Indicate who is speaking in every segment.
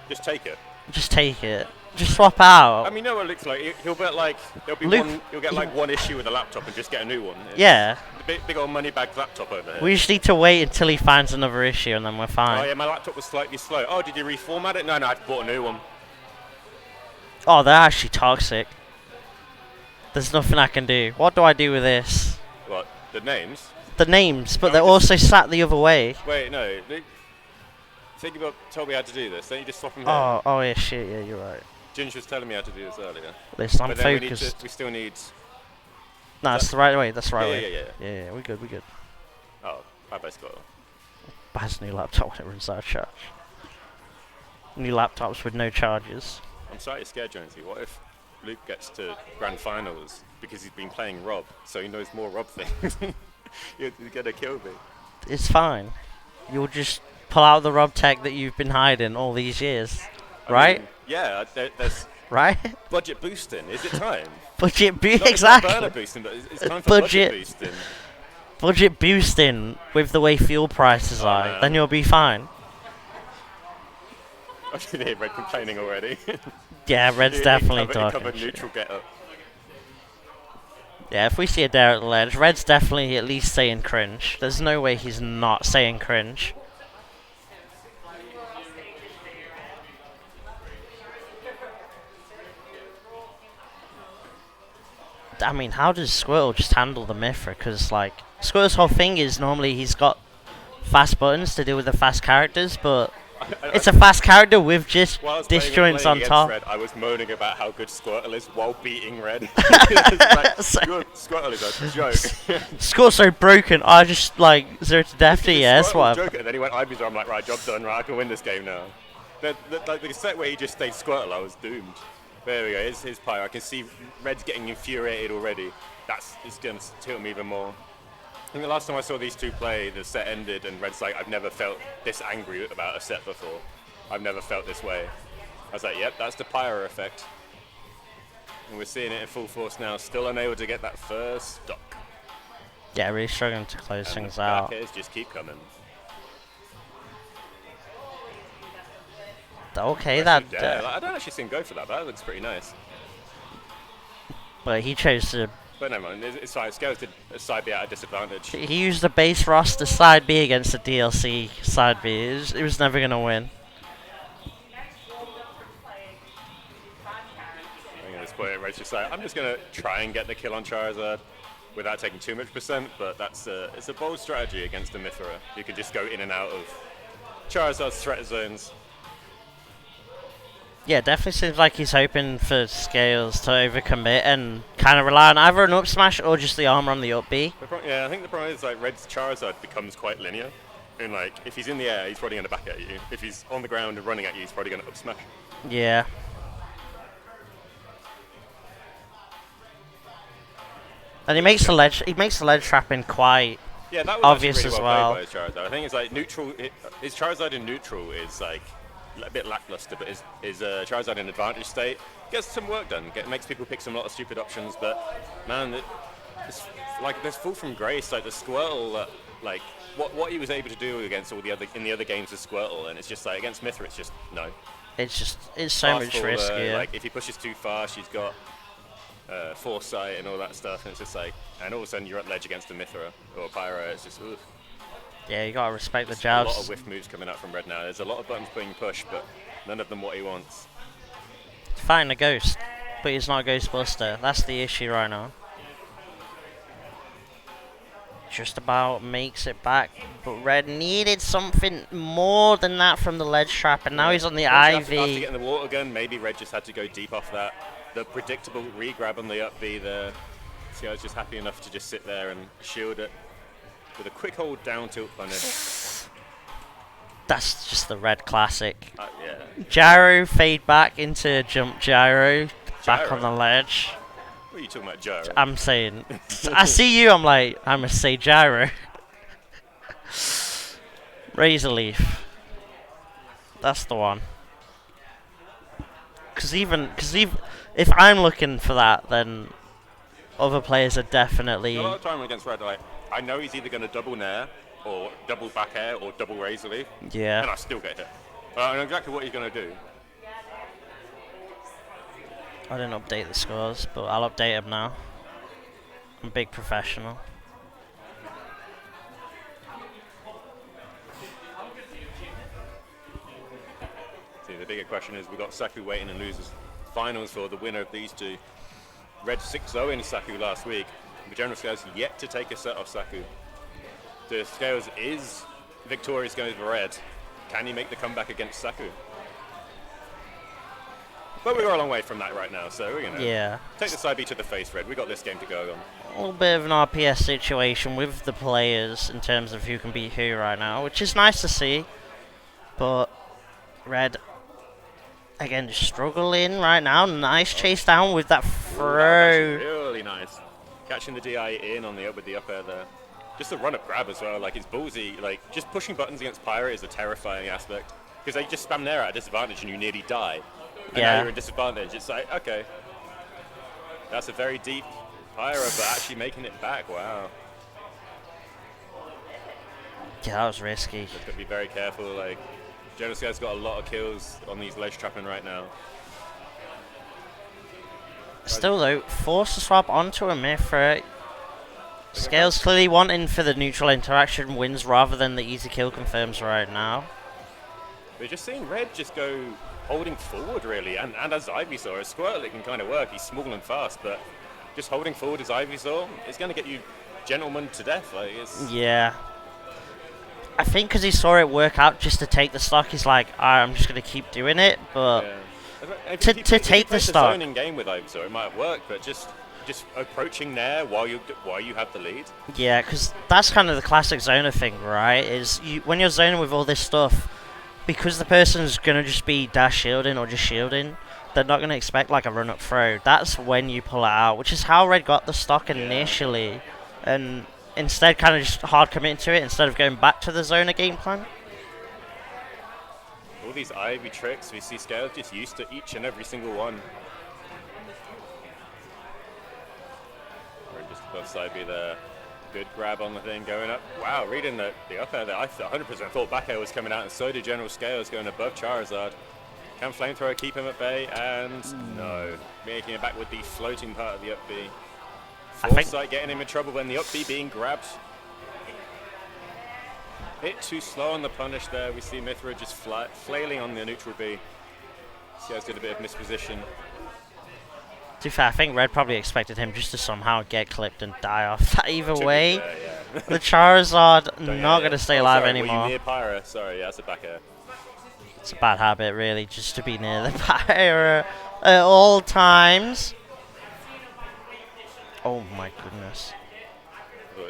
Speaker 1: Just take it.
Speaker 2: Just take it. Just swap out.
Speaker 1: I mean, no, it looks like he'll bet like there'll be He'll get like one issue with a laptop and just get a new one. It's
Speaker 2: yeah.
Speaker 1: The big old money bag laptop over here.
Speaker 2: We just need to wait until he finds another issue and then we're fine.
Speaker 1: Oh yeah, my laptop was slightly slow. Oh, did you reformat it? No, I bought a new one.
Speaker 2: Oh, they're actually toxic. There's nothing I can do. What do I do with this?
Speaker 1: What? The names?
Speaker 2: The names, but they're also sat the other way.
Speaker 1: Wait, no. Think about told me how to do this. Don't you just swap them
Speaker 2: here? Oh yeah, shit. Yeah, you're right.
Speaker 1: Ginger was telling me how to do this earlier.
Speaker 2: Listen, I'm focused.
Speaker 1: We still need.
Speaker 2: No, that's the right way. That's the right
Speaker 1: way.
Speaker 2: Yeah, we good.
Speaker 1: Oh, bye, Scott.
Speaker 2: Buys a new laptop when it runs out of charge. New laptops with no charges.
Speaker 1: I'm slightly scared, Jonesy. What if Luke gets to grand finals because he's been playing Rob, so he knows more Rob things? You're gonna kill me.
Speaker 2: It's fine. You'll just pull out the Rob tech that you've been hiding all these years, right?
Speaker 1: Yeah, there's
Speaker 2: right.
Speaker 1: Budget boosting. Is it time?
Speaker 2: Exactly.
Speaker 1: Not burner boosting, but it's time for budget boosting.
Speaker 2: Budget boosting with the way fuel prices are, man. Then you'll be fine.
Speaker 1: I can hear Red complaining already.
Speaker 2: Yeah, Red's definitely
Speaker 1: talking. Covered neutral get up.
Speaker 2: Yeah, if we see a dare at the ledge, Red's definitely at least saying cringe. There's no way he's not saying cringe. I mean, how does Squirtle just handle the Mithra? Because, like, Squirtle's whole thing is normally he's got fast buttons to deal with the fast characters, but it's a fast character with just disjoints on top.
Speaker 1: Red, I was moaning about how good Squirtle is while beating Red. Like, Squirtle is a joke.
Speaker 2: Squirtle's so broken, I just, like, 0 to death to yes, whatever.
Speaker 1: And then he went Ivysaur, I'm like, right, job done, right, I can win this game now. Like, the set where he just stayed Squirtle, I was doomed. There we go, here's Pyra. I can see Red's getting infuriated already. It's going to tilt me even more. I think the last time I saw these two play, the set ended and Red's like, I've never felt this angry about a set before. I've never felt this way. I was like, yep, that's the Pyra effect. And we're seeing it in full force now, still unable to get that first stock.
Speaker 2: Yeah, really struggling to close things out.
Speaker 1: Back just keep coming.
Speaker 2: Okay, that...
Speaker 1: I don't actually see him go for that, but that looks pretty nice.
Speaker 2: But he chose to...
Speaker 1: But no, man, it's fine. Scales did a side B at a disadvantage.
Speaker 2: He used the base roster side B against the DLC side B. It was never going to win.
Speaker 1: At this point, Red's just like, I'm just going to try and get the kill on Charizard without taking too much %, but it's a bold strategy against the Mithra. You can just go in and out of Charizard's threat zones.
Speaker 2: Yeah, definitely seems like he's hoping for Scales to overcommit and kind of rely on either an up smash or just the armor on the up B.
Speaker 1: Yeah, I think the problem is like Red's Charizard becomes quite linear. And like, if he's in the air, he's probably going to back at you. If he's on the ground and running at you, he's probably going to up smash.
Speaker 2: Yeah. And he makes the ledge trapping quite obvious
Speaker 1: really
Speaker 2: as well.
Speaker 1: By his Charizard. I think it's like neutral. His Charizard in neutral is like a bit lackluster, but his Charizard in advantage state gets some work done. Makes people pick some lot of stupid options, but man, it's like there's full from grace. Like the Squirtle, like what he was able to do against all the other games of Squirtle, and it's just like against Mithra, it's just no.
Speaker 2: It's so much riskier.
Speaker 1: Like if he pushes too far, she's got foresight and all that stuff, and it's just like, and all of a sudden you're at ledge against a Mithra or Pyra. It's just oof.
Speaker 2: Yeah, you gotta respect the jabs.
Speaker 1: A lot of whiff moves coming out from Red now. There's a lot of buttons being pushed, but none of them what he wants.
Speaker 2: He's fighting a ghost, but he's not a Ghostbuster. That's the issue right now. Just about makes it back, but Red needed something more than that from the ledge trap, and now he's on the Ivy.
Speaker 1: After getting the water gun, maybe Red just had to go deep off that. The predictable re-grab on the up B there. So I was just happy enough to just sit there and shield it. With a quick hold down tilt punish.
Speaker 2: That's just the Red classic.
Speaker 1: Yeah.
Speaker 2: Gyro fade back into jump gyro. Back on the ledge.
Speaker 1: What are you talking about, gyro?
Speaker 2: I'm saying. I see you, I'm like, I must say gyro. Razor Leaf. That's the one. Because if I'm looking for that, then other players are definitely...
Speaker 1: A lot of time against Red, like, I know he's either going to double Nair, or double back air, or double Razor Leaf.
Speaker 2: Yeah.
Speaker 1: And I still get hit. I know exactly what he's going to do.
Speaker 2: I didn't update the scores, but I'll update them now. I'm a big professional.
Speaker 1: See, the bigger question is we've got Saku waiting in losers finals for the winner of these two. Red 6-0 in Saku last week. The general scales yet to take a set off Saku. The scales is victorious going for Red. Can he make the comeback against Saku? But we're a long way from that right now, so we're gonna take the side B to the face, Red. We got this game to go on.
Speaker 2: A little bit of an RPS situation with the players in terms of who can beat who right now, which is nice to see. But Red, again, struggling right now. Nice chase down with that throw.
Speaker 1: Really nice. Catching the DI in on the up with the up air there. Just the run-up grab as well, like it's ballsy. Like, just pushing buttons against Pyra is a terrifying aspect. Because they just spam there at a disadvantage and you nearly die. And now you're in disadvantage. It's like, okay. That's a very deep Pyra, but actually making it back, wow.
Speaker 2: Yeah, that was risky.
Speaker 1: Just got to be very careful, like, Jonas has got a lot of kills on these ledge trapping right now.
Speaker 2: Still though, forced to swap onto a Mithra. Scales clearly wanting for the neutral interaction wins rather than the easy kill confirms right now.
Speaker 1: We're just seeing Red just go holding forward really, and as Ivysaur, as Squirtle it can kind of work, he's small and fast, but just holding forward as Ivysaur is going to get you gentleman to death. Like, it's
Speaker 2: yeah. I think because he saw it work out just to take the stock, he's like, I'm just going to keep doing it, but to take the stock.
Speaker 1: Zoning game with Ivysaur, it might work, but just approaching there while you have the lead.
Speaker 2: Yeah, because that's kind of the classic zoner thing, right? Is when you're zoning with all this stuff, because the person's going to just be dash shielding or just shielding, they're not going to expect like a run-up throw. That's when you pull it out, which is how Red got the stock initially. And instead kind of just hard committing to it instead of going back to the zoner game plan.
Speaker 1: All these Ivy tricks, we see Scales just used to each and every single one. We're just above side B there. Good grab on the thing, going up. Wow, reading the up air there. I 100% thought back air was coming out, and so did General Scales going above Charizard. Can Flamethrower keep him at bay? And no. Making it back with the floating part of the up B. Foresight getting him in trouble when the up B being grabbed. Bit too slow on the punish there. We see Mithra just flailing on the neutral B. Scales did a bit of misposition.
Speaker 2: To be fair, I think Red probably expected him just to somehow get clipped and die off. Either way, the Charizard not going to stay alive anymore.
Speaker 1: Were you near Pyra? Sorry, yeah, that's a back air.
Speaker 2: It's a bad habit, really, just to be near the Pyra at all times. Oh my goodness.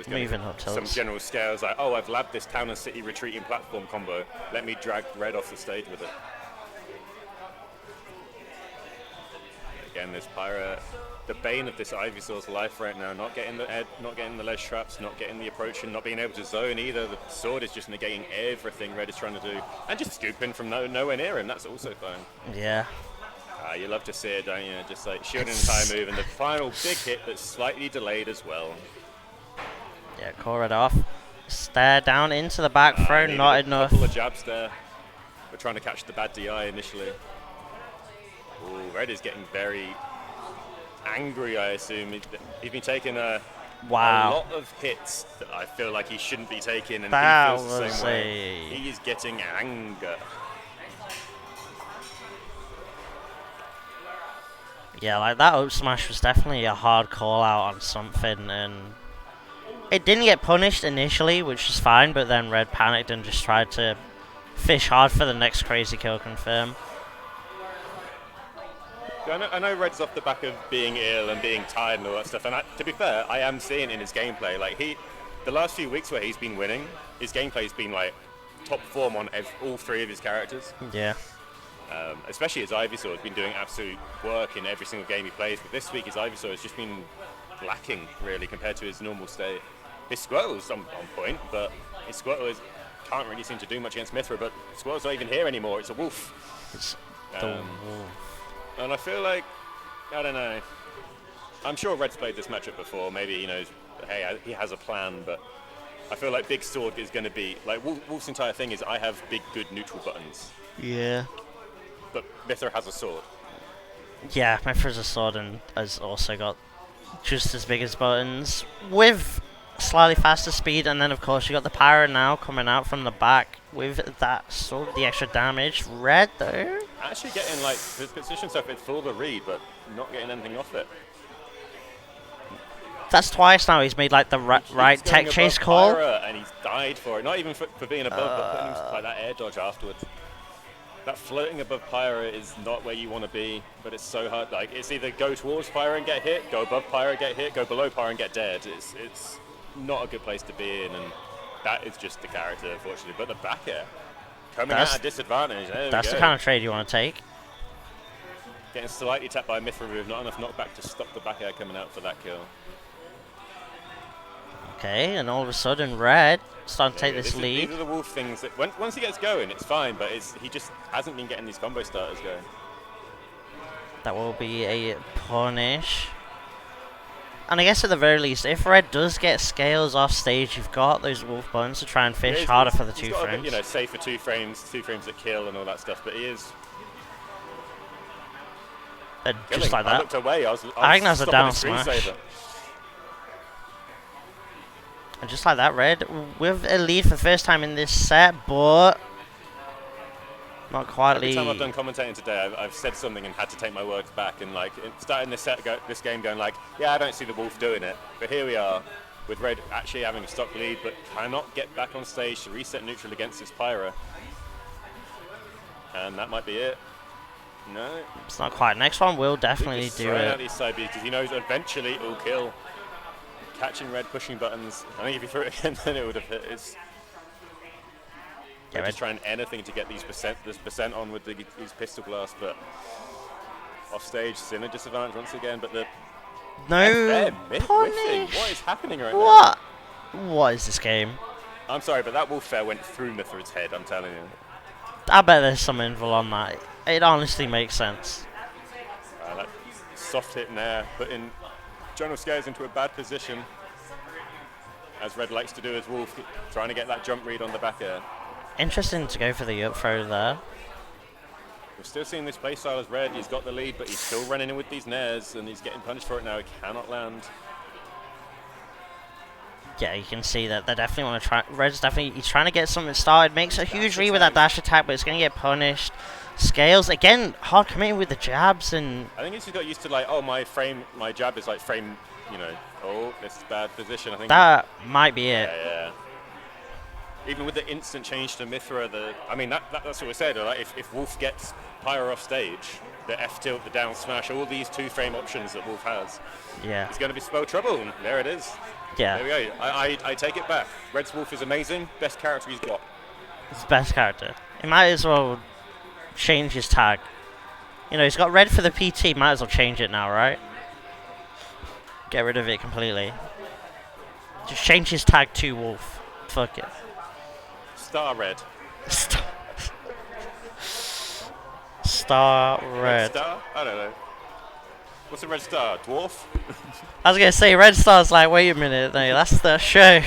Speaker 2: Moving up tilts.
Speaker 1: Some General Scales like, oh, I've labbed this town and city retreating platform combo. Let me drag Red off the stage with it. Again, this Pyra, the bane of this Ivysaur's life right now, not getting the ed, not getting the ledge traps, not getting the approach, and not being able to zone either. The sword is just negating everything Red is trying to do, and just scooping from nowhere near him. That's also fine.
Speaker 2: Yeah.
Speaker 1: You love to see it, don't you? Just like shielding the entire move, and the final big hit that's slightly delayed as well.
Speaker 2: Yeah, call Red off. Stare down into the back throw, not enough.
Speaker 1: A couple of jabs there. We're trying to catch the bad DI initially. Ooh, Red is getting very angry, I assume. He's been taking a lot of hits that I feel like he shouldn't be taking, and he feels the same way. He is getting anger.
Speaker 2: Yeah, like that up smash was definitely a hard call out on something, and it didn't get punished initially, which is fine, but then Red panicked and just tried to fish hard for the next crazy kill confirm.
Speaker 1: I know Red's off the back of being ill and being tired and all that stuff, and to be fair, I am seeing in his gameplay, like the last few weeks where he's been winning, his gameplay's been like top form on all three of his characters.
Speaker 2: Yeah.
Speaker 1: Especially his Ivysaur has been doing absolute work in every single game he plays, but this week his Ivysaur has just been lacking really compared to his normal state. His Squirtle's on point, but his Squirtle can't really seem to do much against Mithra, but Squirtle's not even here anymore, it's a wolf.
Speaker 2: It's the wolf.
Speaker 1: And I feel like, I don't know, I'm sure Red's played this matchup before, maybe he knows, hey, he has a plan, but I feel like Big Sword is going to be, like Wolf's entire thing is I have big good neutral buttons.
Speaker 2: Yeah.
Speaker 1: But Mithra has a sword.
Speaker 2: Yeah, Mithra's a sword and has also got just as big as buttons with slightly faster speed, and then of course you got the Pyra now coming out from the back with that sword, the extra damage. Red though,
Speaker 1: Actually getting like his position stuff it's full of the read, but not getting anything off it.
Speaker 2: that's twice now he's made like the right tech chase call.
Speaker 1: Pyra and he's died for it. Not even for being above, but putting him like that air dodge afterwards. That floating above Pyra is not where you want to be, but it's so hard. Like it's either go towards Pyra and get hit, go above Pyra, get hit, go below Pyra and get dead. It's not a good place to be in, and that is just the character, unfortunately. But the back air coming at a disadvantage.
Speaker 2: That's the kind of trade you want to take.
Speaker 1: Getting slightly tapped by Mithra with not enough knockback to stop the back air coming out for that kill.
Speaker 2: Okay, and all of a sudden, Red starting to take this lead.
Speaker 1: These are the Wolf things that once he gets going, it's fine, but he just hasn't been getting these combo starters going.
Speaker 2: That will be a punish. And I guess at the very least, if Red does get scales off stage, you've got those Wolf buttons to try and fish harder for the 2 frames.
Speaker 1: You know, safe for 2 frames that kill and all that stuff, but he is.
Speaker 2: Just like that.
Speaker 1: I looked away. I think
Speaker 2: that's a down smash. And just like that, Red with a lead for the first time in this set, but not quite.
Speaker 1: Every time I've done commentating today, I've said something and had to take my words back. And like starting this game, going like, yeah, I don't see the Wolf doing it, but here we are with Red actually having a stock lead, but cannot get back on stage to reset neutral against this Pyra, and that might be it. No,
Speaker 2: it's not quite. Next one will definitely do it.
Speaker 1: Out these side because he knows eventually it will kill. Catching Red, pushing buttons. I think if you threw it again, then it would have hit. They're just trying anything to get this percent on with these pistol blasts, but off stage, still a disadvantage once again. But the
Speaker 2: punish.
Speaker 1: What is happening right now?
Speaker 2: What is this game?
Speaker 1: I'm sorry, but that Wolf fair went through Mithra's head. I'm telling you.
Speaker 2: I bet there's some invul on that. It honestly makes sense.
Speaker 1: That soft hit in there, putting General Scales into a bad position, as Red likes to do as Wolf, trying to get that jump read on the back air.
Speaker 2: Interesting to go for the up throw there.
Speaker 1: We're still seeing this playstyle as Red. He's got the lead, but he's still running in with these nairs, and he's getting punished for it now. He cannot land.
Speaker 2: Yeah, you can see that they definitely want to try. Red's he's trying to get something started. Makes a huge read with that dash attack, but it's going to get punished. Scales again, hard committing with the jabs, and
Speaker 1: I think he's just got used to like, oh, my jab is like frame, you know. Oh, this is bad position. I think
Speaker 2: that might be it.
Speaker 1: Yeah. Even with the instant change to Mithra, I mean that's what we said. Like if Wolf gets Pyra off stage, the F tilt, the down smash, all these 2 frame options that Wolf has.
Speaker 2: Yeah.
Speaker 1: It's going to be spell trouble. And there it is.
Speaker 2: Yeah.
Speaker 1: There we go. I take it back. Red's Wolf is amazing. Best character he's got.
Speaker 2: It's the best character. He might as well change his tag. You know, he's got Red for the PT. Might as well change it now, right? Get rid of it completely. Just change his tag to Wolf. Fuck it.
Speaker 1: Star Red.
Speaker 2: Star Red.
Speaker 1: Red Star? I don't know. What's a Red Star? Dwarf?
Speaker 2: I was going to say, Red Star's like, wait a minute, no, that's the show.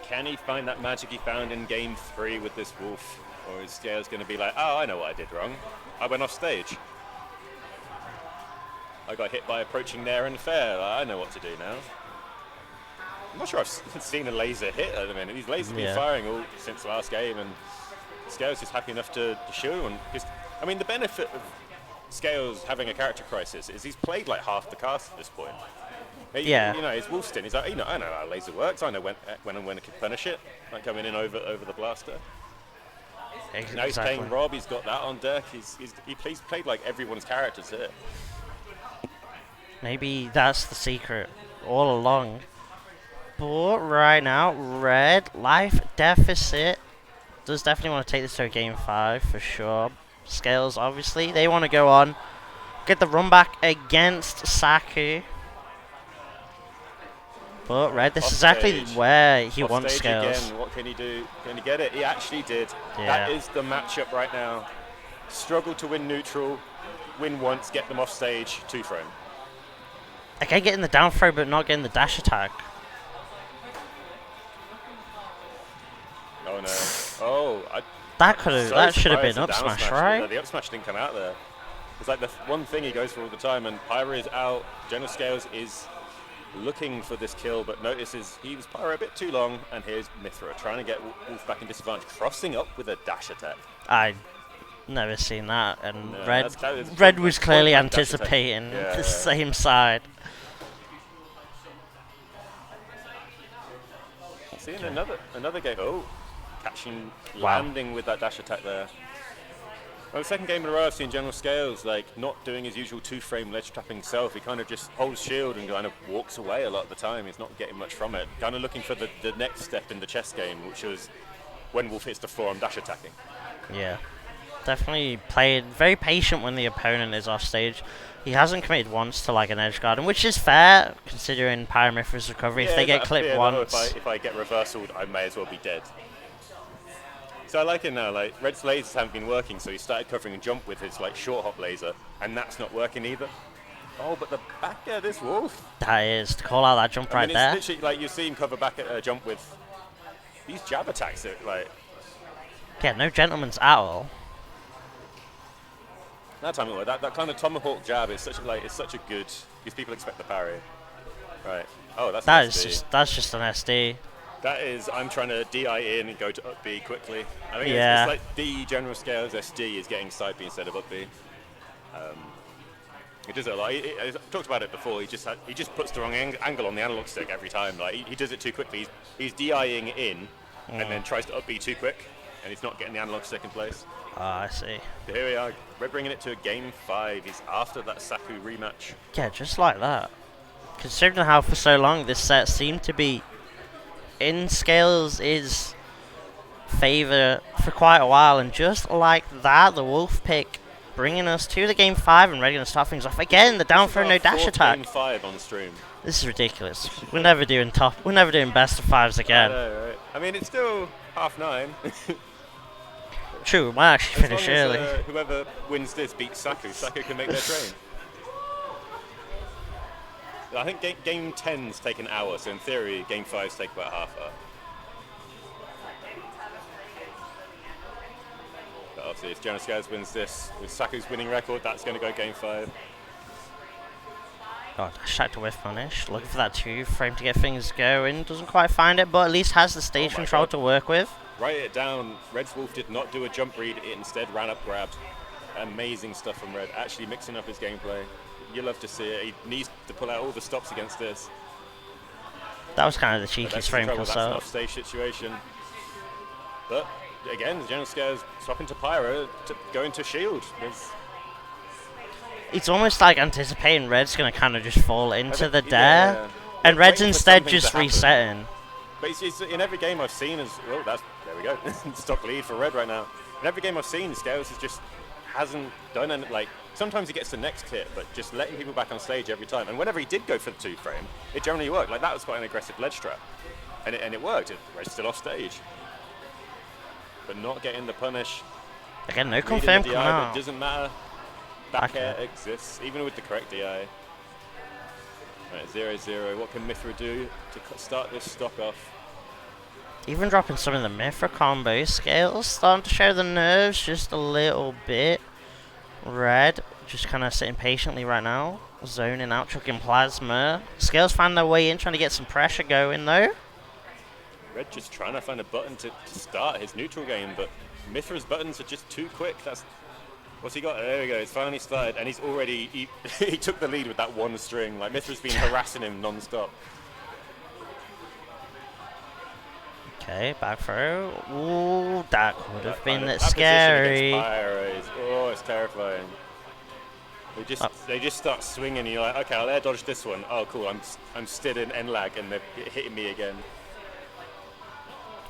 Speaker 1: Can he find that magic he found in game 3 with this Wolf? Or is Scales going to be like, oh, I know what I did wrong. I went off stage. I got hit by approaching nair and fair. I know what to do now. I'm not sure I've seen a laser hit at the minute. These lasers have been firing all since the last game, and Scales is happy enough to show one. I mean, the benefit of Scales having a character crisis is he's played like half the cast at this point.
Speaker 2: Yeah.
Speaker 1: You know, it's Wolfston. He's like, I know how laser works. I know when and when I can punish it. Like coming in over the blaster.
Speaker 2: Exactly.
Speaker 1: Now he's playing Rob. He's got that on deck. He's played like everyone's characters here.
Speaker 2: Maybe that's the secret all along. But right now, Red life deficit does definitely want to take this to a game 5 for sure. Scales, obviously, they want to go on, get the run back against Saku. But Red, this is exactly where he wants Scales.
Speaker 1: Again, what can he do? Can he get it? He actually did.
Speaker 2: Yeah.
Speaker 1: That is the matchup right now. Struggle to win neutral, win once, get them off stage, 2 frame.
Speaker 2: Okay, getting the down throw, but not getting the dash attack.
Speaker 1: Oh no. Oh,
Speaker 2: That should have been up smash, right?
Speaker 1: No, the up smash didn't come out there. It's like the one thing he goes for all the time, and Pyra is out. General Scales is looking for this kill, but notices he was Pyra a bit too long, and here's Mithra trying to get Wolf back in disadvantage, crossing up with a dash attack.
Speaker 2: I never seen that, and
Speaker 1: No,
Speaker 2: Red was clearly
Speaker 1: point blank
Speaker 2: anticipating
Speaker 1: yeah,
Speaker 2: the same side.
Speaker 1: Seeing another game. Oh, catching, landing with that dash attack there. Well, the second game in a row I've seen General Scales like not doing his usual 2-frame ledge trapping self. He kind of just holds shield and kind of walks away a lot of the time. He's not getting much from it. Kind of looking for the next step in the chess game, which was when Wolf hits the forearm dash attacking.
Speaker 2: Yeah, definitely played very patient when the opponent is off stage. He hasn't committed once to like an edge guard, which is fair considering Pyramithra's recovery.
Speaker 1: Yeah,
Speaker 2: if they get clipped once,
Speaker 1: if I get reversaled, I may as well be dead. So I like it now, like Red's lasers haven't been working, so he started covering a jump with his like short hop laser, and that's not working either. Oh, but the back air, this Wolf.
Speaker 2: That is, to call out that jump right there.
Speaker 1: It's literally like you see him cover back at a jump with these jab attacks, like.
Speaker 2: Yeah, no gentleman's at all.
Speaker 1: That time, that kind of tomahawk jab is such a good, because people expect the parry. Right. Oh, that's
Speaker 2: just an SD.
Speaker 1: That is, I'm trying to DI in and go to up B quickly. I think
Speaker 2: yeah.
Speaker 1: it's like D General Scales SD is getting side B instead of up B. He does it a lot. I've talked about it before. He just puts the wrong angle on the analog stick every time. Like he does it too quickly. He's DIing in and then tries to up B too quick, and he's not getting the analog stick in place.
Speaker 2: Ah, I see.
Speaker 1: So here we are. We're bringing it to a game 5. He's after that Saku rematch.
Speaker 2: Yeah, just like that. Considering how for so long this set seemed to be in Scales' favour for quite a while, and just like that, the Wolf pick bringing us to the game 5 and ready to start things off again. The down throw no dash attack.
Speaker 1: Game 5 on stream.
Speaker 2: This is ridiculous. We're never doing top. We're never doing best of 5s again.
Speaker 1: I know, right? I mean, it's still 9:30.
Speaker 2: True, we might actually finish early.
Speaker 1: Whoever wins this beats Saku. Saku can make their train. I think game 10's take an hour, so in theory, game 5's take about half hour. But obviously, if General Scales wins this with Saku's winning record, that's going to go game 5.
Speaker 2: Oh, dash attack to whiff punish. Looking for that 2-frame to get things going. Doesn't quite find it, but at least has the stage control to work with.
Speaker 1: Write it down. Red's Wolf did not do a jump read. It instead ran up, grabbed. Amazing stuff from Red. Actually mixing up his gameplay. You love to see it. He needs to pull out all the stops against this.
Speaker 2: That was kind of the cheekiest frame
Speaker 1: That's an
Speaker 2: console.
Speaker 1: off-stage situation. But again, the General Scales swapping to Pyra to go into shield.
Speaker 2: It's almost like anticipating Red's going to kind of just fall into the dare,
Speaker 1: yeah.
Speaker 2: and Red's instead just resetting.
Speaker 1: But it's in every game I've seen, there we go. Stock lead for Red right now. In every game I've seen, Scales hasn't done anything. Like sometimes he gets the next hit, but just letting people back on stage every time. And whenever he did go for the 2-frame, it generally worked. Like that was quite an aggressive ledge trap, and it worked. Red's still off stage, but not getting the punish.
Speaker 2: Again, no confirm coming out.
Speaker 1: It doesn't matter. Back air exists, even with the correct DI. Right, 0-0. What can Mithra do to start this stock off?
Speaker 2: Even dropping some of the Mithra combo Scales starting to show the nerves just a little bit. Red just kind of sitting patiently right now, zoning out, chucking plasma. Scales find their way in, trying to get some pressure going though.
Speaker 1: Red just trying to find a button to start his neutral game, but Mithra's buttons are just too quick. What's he got? There we go. It's finally started, and he's already he took the lead with that one string. Like Mithra's been harassing him non-stop.
Speaker 2: Okay, back throw. Ooh, that would have been
Speaker 1: that
Speaker 2: scary.
Speaker 1: It's terrifying. They just start swinging, and you're like, okay, I'll air dodge this one. Oh, cool. I'm still in end lag, and they're hitting me again.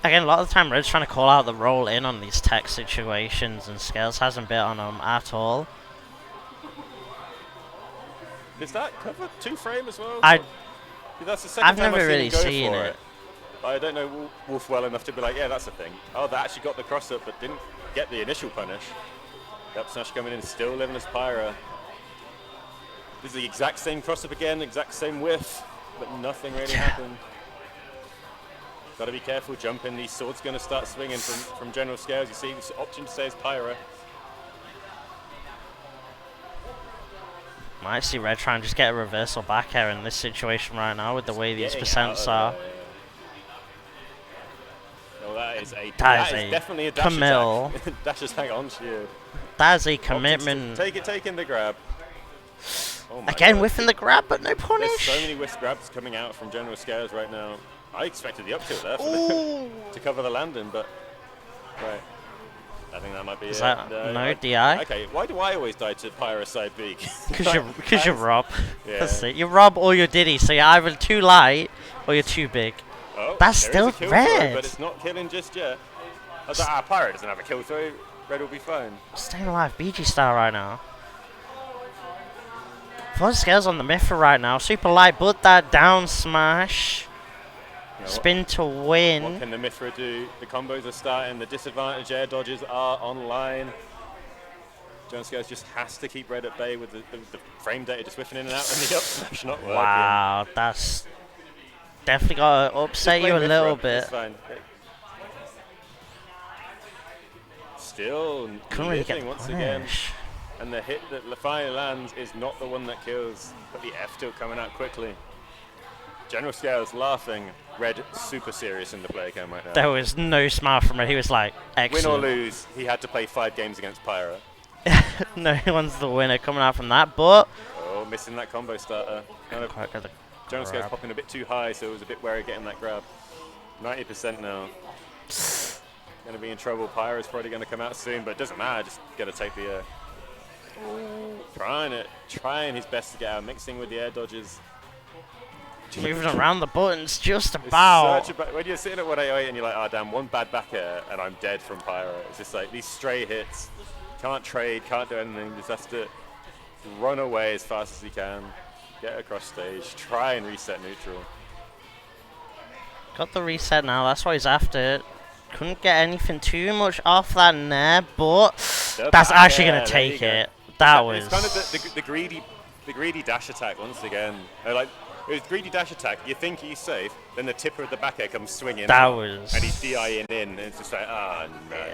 Speaker 2: Again, a lot of the time, Red's trying to call out the roll in on these tech situations, and Scales hasn't bit on them at all.
Speaker 1: Is that cover 2-frame as well? That's the
Speaker 2: I've
Speaker 1: second time
Speaker 2: never really
Speaker 1: I've seen
Speaker 2: seen
Speaker 1: him go for
Speaker 2: it.
Speaker 1: I don't know Wolf well enough to be like, yeah, that's a thing. Oh, they actually got the cross up, but didn't get the initial punish. Yep, Smash coming in, still living as Pyra. This is the exact same cross up again, exact same whiff, but nothing really happened. Got to be careful jumping. These swords going to start swinging from General Scales. You see, the option says Pyra.
Speaker 2: Might see Red try and just get a reversal back air in this situation right now with the way these percents are.
Speaker 1: Oh, that is definitely a dash
Speaker 2: Camille.
Speaker 1: attack. Dash attack on shield.
Speaker 2: That is a commitment.
Speaker 1: Taking the grab. Oh
Speaker 2: Again,
Speaker 1: God.
Speaker 2: whiffing the grab, but no punish.
Speaker 1: There's so many whiff grabs coming out from General Scales right now. I expected the up tilt there to cover the landing, but right. I think that might be
Speaker 2: Is
Speaker 1: it.
Speaker 2: that no DI?
Speaker 1: Okay, why do I always die to Pyra side B?
Speaker 2: Because you're Rob.
Speaker 1: Yeah.
Speaker 2: That's it. You're Rob or you're Diddy, so you're either too light or you're too big.
Speaker 1: Oh,
Speaker 2: that's
Speaker 1: there
Speaker 2: still
Speaker 1: is a kill
Speaker 2: red.
Speaker 1: Throw, but it's not killing just yet. I was like, Pyra doesn't have a kill throw. Red will be fine.
Speaker 2: Staying alive, BG style right now. Full scales on the Mithra right now. Super light, but that down smash. Spin to win.
Speaker 1: What can the Mithra do? The combos are starting. The disadvantage air dodges are online. John Scales just has to keep Red at bay with the frame data just whiffing in and out and the up smash not working.
Speaker 2: Wow, that's definitely got to upset you a little bit.
Speaker 1: It's fine. Still
Speaker 2: couldn't really get
Speaker 1: once
Speaker 2: punish.
Speaker 1: again. And the hit that finally lands is not the one that kills, but the F tilt coming out quickly. General Scales laughing. Red super serious in the player cam right now.
Speaker 2: There was no smile from Red. He was like, excellent.
Speaker 1: Win or lose, he had to play 5 games against Pyra.
Speaker 2: No one's the winner coming out from that, but
Speaker 1: oh, missing that combo starter. General Scales popping a bit too high, so it was a bit wary getting that grab. 90% now. Going to be in trouble. Pyra's probably going to come out soon, but it doesn't matter. Just got to take the air. Trying his best to get out, mixing with the air dodges.
Speaker 2: Moving around the buttons just about.
Speaker 1: When you're sitting at 188 and you're like, oh damn, one bad back air and I'm dead from Pyra. It's just like these stray hits. Can't trade, can't do anything. Just has to run away as fast as he can. Get across stage. Try and reset neutral.
Speaker 2: Got the reset now. That's why he's after it. Couldn't get anything too much off that nair, but that's actually going to take it. That was.
Speaker 1: It's kind of the greedy dash attack once again. Like, it was greedy dash attack. You think he's safe, then the tipper of the back air comes swinging.
Speaker 2: That was.
Speaker 1: And he's DIing in, and it's just like, ah, no.